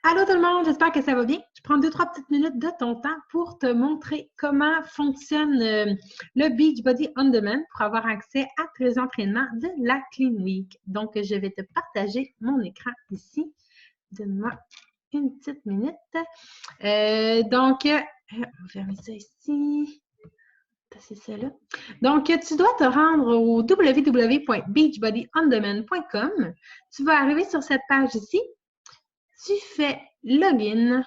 Allô tout le monde, j'espère que ça va bien. Je prends 2-3 petites minutes de ton temps pour te montrer comment fonctionne le Beachbody On Demand pour avoir accès à tes entraînements de la Clean Week. Donc, je vais te partager mon écran ici. Donne-moi une petite minute. On va fermer ça ici. C'est ça là. Donc, tu dois te rendre au www.beachbodyondemand.com. Tu vas arriver sur cette page ici. Tu fais login,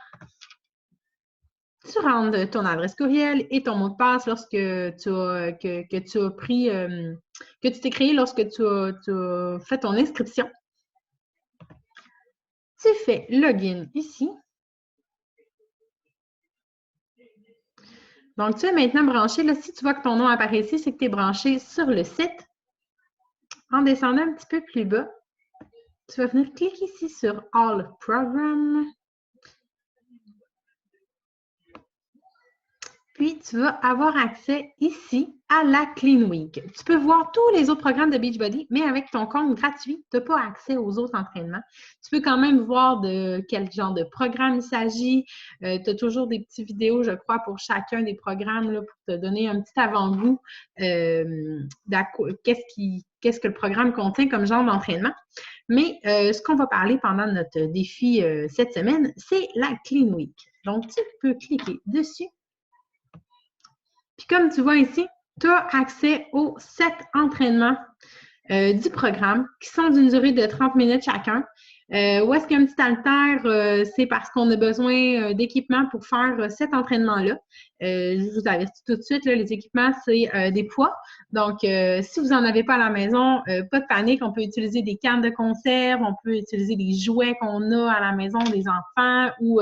tu rentres ton adresse courriel et ton mot de passe lorsque tu as, que tu as pris, que tu t'es créé lorsque tu as fait ton inscription. Tu fais login ici. Donc, tu es maintenant branché. Là, si tu vois que ton nom apparaît ici, c'est que tu es branché sur le site. En descendant un petit peu plus bas, tu vas venir cliquer ici sur All Program. Puis, tu vas avoir accès ici à la Clean Week. Tu peux voir tous les autres programmes de Beachbody, mais avec ton compte gratuit, tu n'as pas accès aux autres entraînements. Tu peux quand même voir de quel genre de programme il s'agit. Tu as toujours des petites vidéos, je crois, pour chacun des programmes là, pour te donner un petit avant-goût qu'est-ce que le programme contient comme genre d'entraînement. Mais ce qu'on va parler pendant notre défi cette semaine, c'est la Clean Week. Donc, tu peux cliquer dessus. Puis comme tu vois ici, tu as accès aux 7 entraînements du programme qui sont d'une durée de 30 minutes chacun. Où est-ce qu'il y a un petit haltère? C'est parce qu'on a besoin d'équipements pour faire cet entraînement-là. Je vous avertis tout de suite, là, les équipements, c'est des poids. Donc, si vous n'en avez pas à la maison, pas de panique, on peut utiliser des cannes de conserve, on peut utiliser des jouets qu'on a à la maison des enfants ou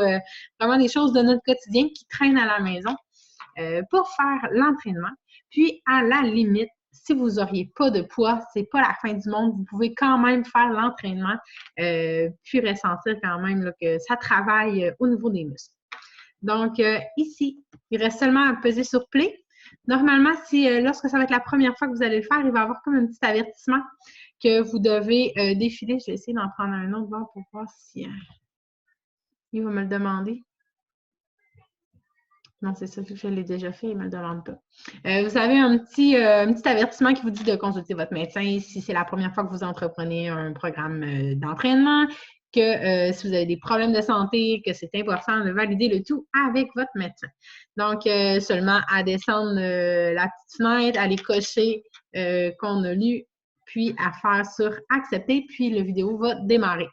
vraiment des choses de notre quotidien qui traînent à la maison. Pour faire l'entraînement. Puis, à la limite, si vous n'auriez pas de poids, ce n'est pas la fin du monde. Vous pouvez quand même faire l'entraînement puis ressentir quand même là, que ça travaille au niveau des muscles. Donc, ici, il reste seulement à peser sur Play. Normalement, lorsque ça va être la première fois que vous allez le faire, il va y avoir comme un petit avertissement que vous devez défiler. Je vais essayer d'en prendre un autre pour voir si il va me le demander. Non, c'est ça, je l'ai déjà fait, il ne me le demande pas. Vous avez un petit avertissement qui vous dit de consulter votre médecin si c'est la première fois que vous entreprenez un programme d'entraînement, que si vous avez des problèmes de santé, que c'est important de valider le tout avec votre médecin. Donc, seulement à descendre la petite fenêtre, à aller cocher qu'on a lu, puis à faire sur accepter, puis la vidéo va démarrer.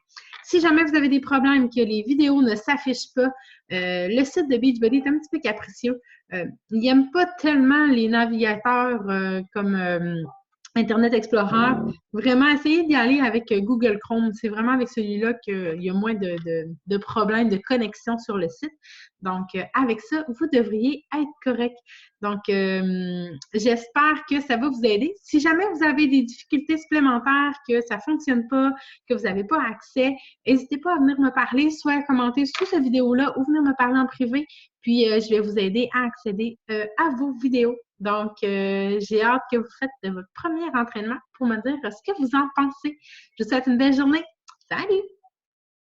Si jamais vous avez des problèmes que les vidéos ne s'affichent pas, le site de Beachbody est un petit peu capricieux. Il n'aime pas tellement les navigateurs comme Internet Explorer. Vraiment, essayez d'y aller avec Google Chrome. C'est vraiment avec celui-là qu'il y a moins de problèmes de connexion sur le site. Donc, avec ça, vous devriez être correct. Donc, j'espère que ça va vous aider. Si jamais vous avez des difficultés supplémentaires, que ça ne fonctionne pas, que vous n'avez pas accès, n'hésitez pas à venir me parler, soit à commenter sous cette vidéo-là ou venir me parler en privé. Puis, je vais vous aider à accéder à vos vidéos. Donc, j'ai hâte que vous faites votre premier entraînement pour me dire ce que vous en pensez. Je vous souhaite une belle journée. Salut!